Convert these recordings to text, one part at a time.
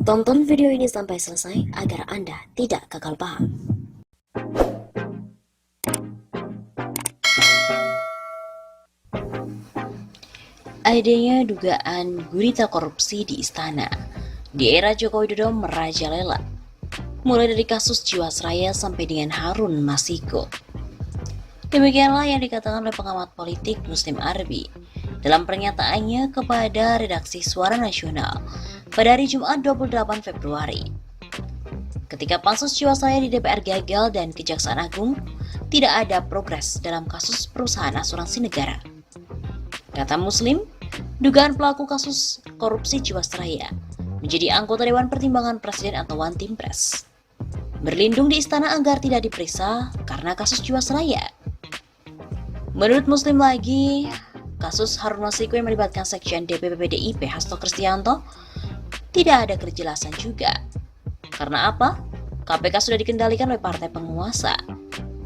Tonton video ini sampai selesai agar Anda tidak gagal paham. Adanya dugaan gurita korupsi di istana di era Joko Widodo merajalela, mulai dari kasus Jiwasraya sampai dengan Harun Masiku. Demikianlah yang dikatakan oleh pengamat politik Muslim Arbi dalam pernyataannya kepada redaksi Suara Nasional pada hari Jumat 28 Februari. Ketika pansus Jiwasraya di DPR gagal dan Kejaksaan Agung, tidak ada progres dalam kasus perusahaan asuransi negara. Kata Muslim, dugaan pelaku kasus korupsi Jiwasraya menjadi anggota Dewan Pertimbangan Presiden atau One Team Press, berlindung di istana agar tidak diperiksa karena kasus Jiwasraya. Menurut Muslim lagi, kasus Harun Masiku yang melibatkan Sekjen DPP PDIP Hasto Kristianto tidak ada kejelasan juga. Karena apa? KPK sudah dikendalikan oleh partai penguasa,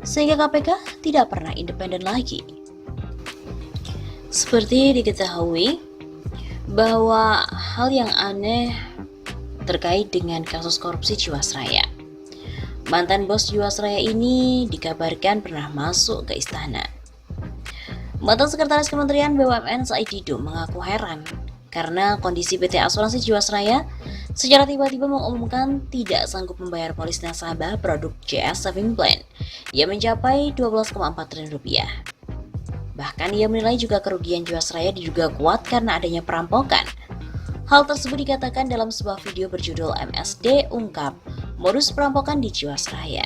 sehingga KPK tidak pernah independen lagi. Seperti diketahui bahwa hal yang aneh terkait dengan kasus korupsi Jiwasraya. Mantan bos Jiwasraya ini dikabarkan pernah masuk ke istana. Mantan Sekretaris Kementerian BUMN Said Didu mengaku heran karena kondisi PT Asuransi Jiwasraya secara tiba-tiba mengumumkan tidak sanggup membayar polis nasabah produk JS Saving Plan yang mencapai 12,4 triliun rupiah. Bahkan ia menilai juga kerugian Jiwasraya diduga kuat karena adanya perampokan. Hal tersebut dikatakan dalam sebuah video berjudul MSD ungkap modus perampokan di Jiwasraya.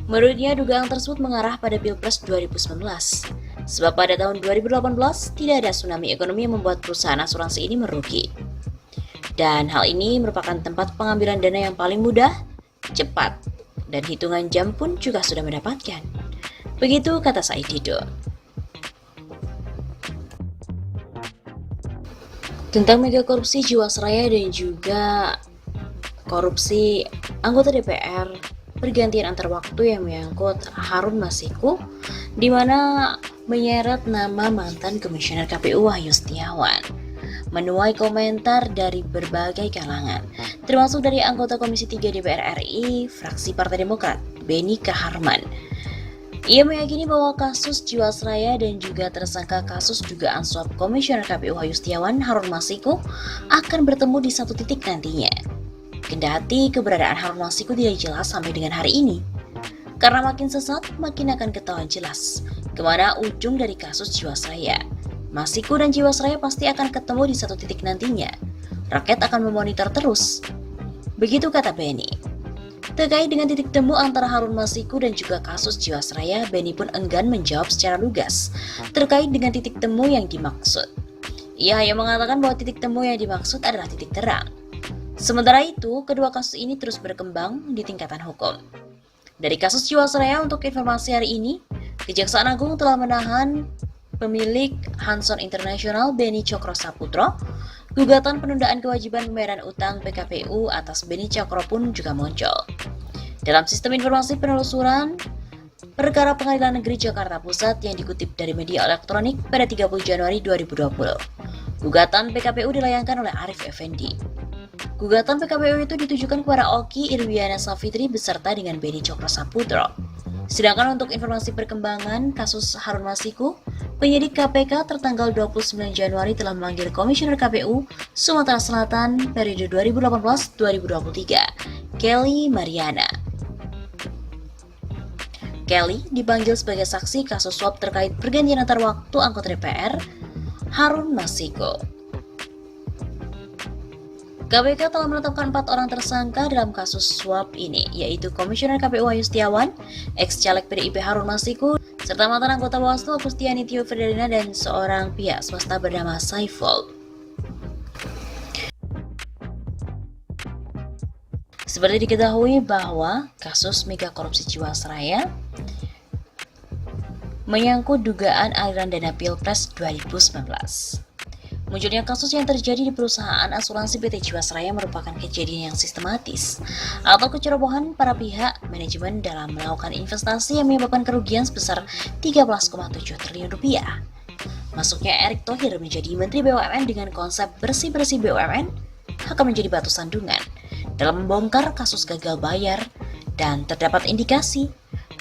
Menurutnya dugaan tersebut mengarah pada Pilpres 2019. Sebab pada tahun 2018 tidak ada tsunami ekonomi yang membuat perusahaan asuransi ini merugi. Dan hal ini merupakan tempat pengambilan dana yang paling mudah, cepat, dan hitungan jam pun juga sudah mendapatkan. Begitu kata Said Didu. Tentang mega korupsi Jiwasraya dan juga korupsi anggota DPR pergantian antar waktu yang menyangkut Harun Masiku, di mana menyeret nama mantan Komisioner KPU Wahyu Setiawan, menuai komentar dari berbagai kalangan, termasuk dari anggota Komisi 3 DPR RI, fraksi Partai Demokrat, Beni Kaharman. Ia meyakini bahwa kasus Jiwasraya dan juga tersangka kasus dugaan suap Komisioner KPU Wahyu Setiawan, Harun Masiku, akan bertemu di satu titik nantinya. Kendati keberadaan Harun Masiku tidak jelas sampai dengan hari ini. Karena makin sesat, makin akan ketahuan jelas kemana ujung dari kasus Jiwasraya. Masiku dan Jiwasraya pasti akan ketemu di satu titik nantinya. Rakyat akan memonitor terus. Begitu kata Beni. Terkait dengan titik temu antara Harun Masiku dan juga kasus Jiwasraya, Beni pun enggan menjawab secara lugas terkait dengan titik temu yang dimaksud. Ia hanya mengatakan bahwa titik temu yang dimaksud adalah titik terang. Sementara itu, kedua kasus ini terus berkembang di tingkatan hukum. Dari kasus Jiwasraya, untuk informasi hari ini, Kejaksaan Agung telah menahan pemilik Hanson International Beni Cokro Saputro. Gugatan penundaan kewajiban pembayaran utang PKPU atas Beni Cokro pun juga muncul. Dalam sistem informasi penelusuran perkara Pengadilan Negeri Jakarta Pusat yang dikutip dari media elektronik pada 30 Januari 2020, gugatan PKPU dilayangkan oleh Arif Effendi. Gugatan PKPU itu ditujukan kepada Oki Irwiana Safitri beserta dengan Beni Cokro Saputro. Sedangkan untuk informasi perkembangan kasus Harun Masiku, penyidik KPK tertanggal 29 Januari telah memanggil Komisioner KPU Sumatera Selatan periode 2018-2023, Kelly Mariana. Kelly dipanggil sebagai saksi kasus suap terkait pergantian antar waktu anggota DPR Harun Masiku. KPK telah menetapkan 4 orang tersangka dalam kasus suap ini, yaitu Komisioner KPU Wahyu Setiawan, ex-caleg PDIP Harun Masiku, serta mantan anggota Bawaslu Agustiani Tio Ferdinand dan seorang pihak swasta bernama Saiful. Seperti diketahui bahwa kasus mega korupsi Jiwasraya menyangkut dugaan aliran dana Pilpres 2019. Munculnya kasus yang terjadi di perusahaan asuransi PT Jiwasraya merupakan kejadian yang sistematis atau kecerobohan para pihak manajemen dalam melakukan investasi yang menyebabkan kerugian sebesar 13,7 triliun rupiah. Masuknya Erick Thohir menjadi Menteri BUMN dengan konsep bersih-bersih BUMN akan menjadi batu sandungan dalam membongkar kasus gagal bayar, dan terdapat indikasi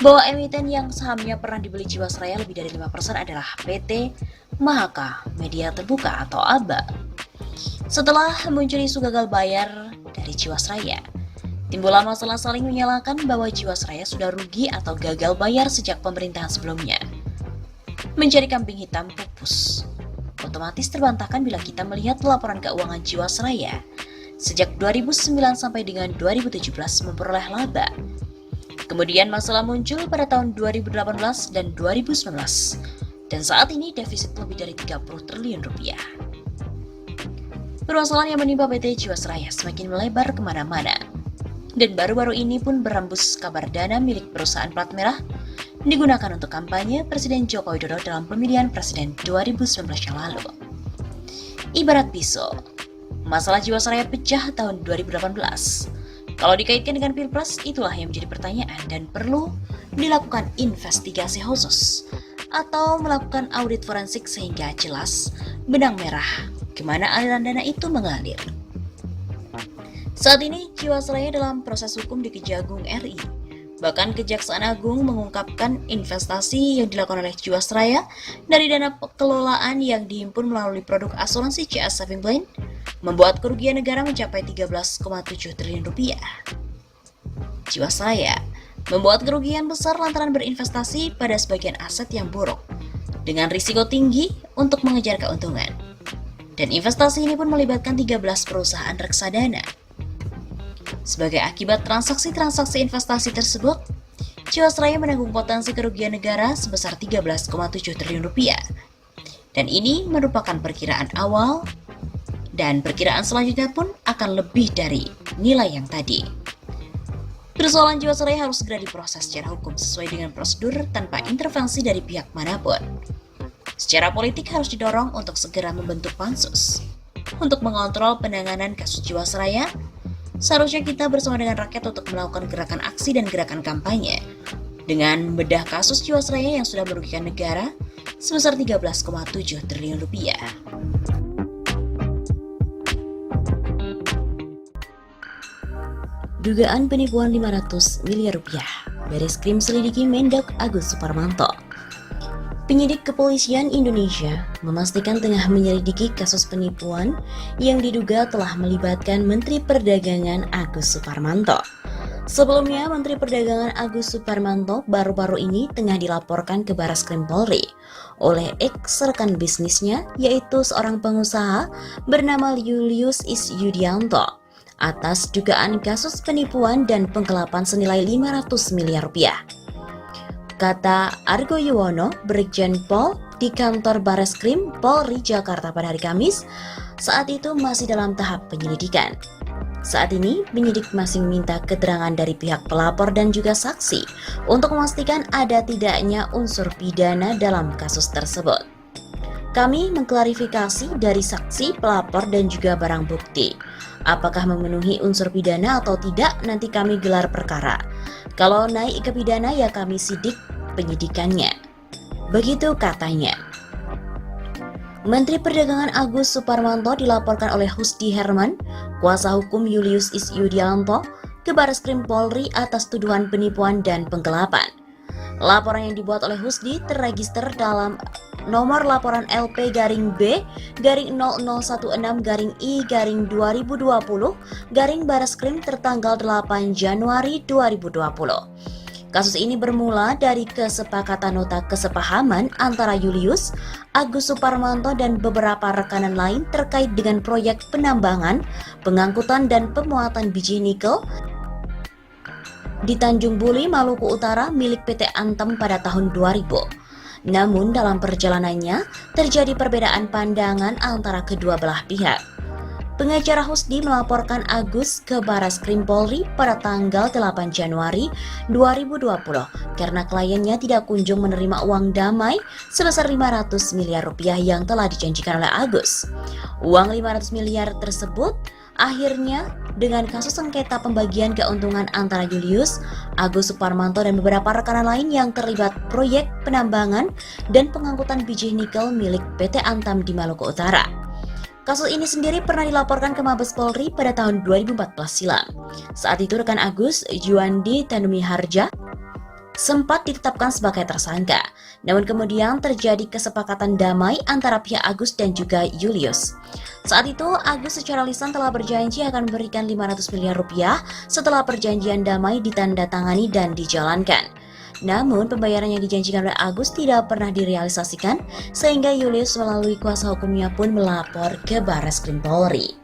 bahwa emiten yang sahamnya pernah dibeli Jiwasraya lebih dari 5% adalah PT Mahaka Media Terbuka atau ABA. Setelah muncul isu gagal bayar dari Jiwasraya, timbullah masalah saling menyalahkan bahwa Jiwasraya sudah rugi atau gagal bayar sejak pemerintahan sebelumnya. Menjadi kambing hitam pupus otomatis terbantahkan bila kita melihat laporan keuangan Jiwasraya sejak 2009 sampai dengan 2017 memperoleh laba. Kemudian masalah muncul pada tahun 2018 dan 2019, dan saat ini defisit lebih dari 30 triliun rupiah. Permasalahan yang menimpa PT Jiwasraya semakin melebar kemana-mana, dan baru-baru ini pun berembus kabar dana milik perusahaan plat merah digunakan untuk kampanye Presiden Joko Widodo dalam pemilihan presiden 2019 yang lalu. Ibarat pisau, masalah Jiwasraya pecah tahun 2018. Kalau dikaitkan dengan Pilpres, itulah yang menjadi pertanyaan dan perlu dilakukan investigasi khusus atau melakukan audit forensik sehingga jelas benang merah kemana aliran dana itu mengalir. Saat ini Jiwasraya dalam proses hukum di Kejagung RI. Bahkan Kejaksaan Agung mengungkapkan investasi yang dilakukan oleh Jiwasraya dari dana kelolaan yang dihimpun melalui produk asuransi CS Saving Plan membuat kerugian negara mencapai 13,7 triliun rupiah. Jiwasraya membuat kerugian besar lantaran berinvestasi pada sebagian aset yang buruk dengan risiko tinggi untuk mengejar keuntungan. Dan investasi ini pun melibatkan 13 perusahaan reksadana. Sebagai akibat transaksi-transaksi investasi tersebut, Jiwasraya menanggung potensi kerugian negara sebesar 13,7 triliun rupiah. Dan ini merupakan perkiraan awal, dan perkiraan selanjutnya pun akan lebih dari nilai yang tadi. Persoalan Jiwasraya harus segera diproses secara hukum sesuai dengan prosedur tanpa intervensi dari pihak manapun. Secara politik harus didorong untuk segera membentuk pansus untuk mengontrol penanganan kasus Jiwasraya. Seharusnya kita bersama dengan rakyat untuk melakukan gerakan aksi dan gerakan kampanye dengan membedah kasus Jiwasraya yang sudah merugikan negara sebesar 13,7 triliun rupiah. Dugaan penipuan 500 miliar rupiah, Bareskrim selidiki Mendak Agus Suparmanto. Penyidik Kepolisian Indonesia memastikan tengah menyelidiki kasus penipuan yang diduga telah melibatkan Menteri Perdagangan Agus Suparmanto. Sebelumnya, Menteri Perdagangan Agus Suparmanto baru-baru ini tengah dilaporkan ke Bareskrim Polri oleh ex-rekan bisnisnya, yaitu seorang pengusaha bernama Julius Isyudianto atas dugaan kasus penipuan dan penggelapan senilai 500 miliar rupiah. Kata Argo Yuwono, Brigjen Pol di kantor Bareskrim Polri Jakarta pada hari Kamis, saat itu masih dalam tahap penyelidikan. Saat ini, penyidik masih meminta keterangan dari pihak pelapor dan juga saksi untuk memastikan ada tidaknya unsur pidana dalam kasus tersebut. Kami mengklarifikasi dari saksi, pelapor, dan juga barang bukti. Apakah memenuhi unsur pidana atau tidak, nanti kami gelar perkara. Kalau naik ke pidana, ya kami sidik penyidikannya. Begitu katanya. Menteri Perdagangan Agus Suparmanto dilaporkan oleh Husdi Herman, kuasa hukum Julius Isyudianto, ke Bareskrim Polri atas tuduhan penipuan dan penggelapan. Laporan yang dibuat oleh Husdi terregister dalam nomor laporan LP-0016-I-2020-Bareskrim tertanggal 8 Januari 2020. Kasus ini bermula dari kesepakatan nota kesepahaman antara Julius, Agus Suparmanto, dan beberapa rekanan lain terkait dengan proyek penambangan, pengangkutan, dan pemuatan biji nikel di Tanjung Buli, Maluku Utara milik PT Antam pada tahun 2000. Namun dalam perjalanannya terjadi perbedaan pandangan antara kedua belah pihak. Pengacara Husdi melaporkan Agus ke Bareskrim Polri pada tanggal 8 Januari 2020 karena kliennya tidak kunjung menerima uang damai sebesar 500 miliar rupiah yang telah dijanjikan oleh Agus. Uang 500 miliar tersebut akhirnya dengan kasus sengketa pembagian keuntungan antara Julius, Agus Suparmanto, dan beberapa rekanan lain yang terlibat proyek penambangan dan pengangkutan biji nikel milik PT Antam di Maluku Utara. Kasus ini sendiri pernah dilaporkan ke Mabes Polri pada tahun 2014 silam. Saat itu rekan Agus, Juandi Tanumiharja, sempat ditetapkan sebagai tersangka. Namun kemudian terjadi kesepakatan damai antara pihak Agus dan juga Julius. Saat itu Agus secara lisan telah berjanji akan memberikan 500 miliar rupiah setelah perjanjian damai ditandatangani dan dijalankan. Namun pembayaran yang dijanjikan oleh Agus tidak pernah direalisasikan sehingga Julius melalui kuasa hukumnya pun melapor ke Barreskrim Polri.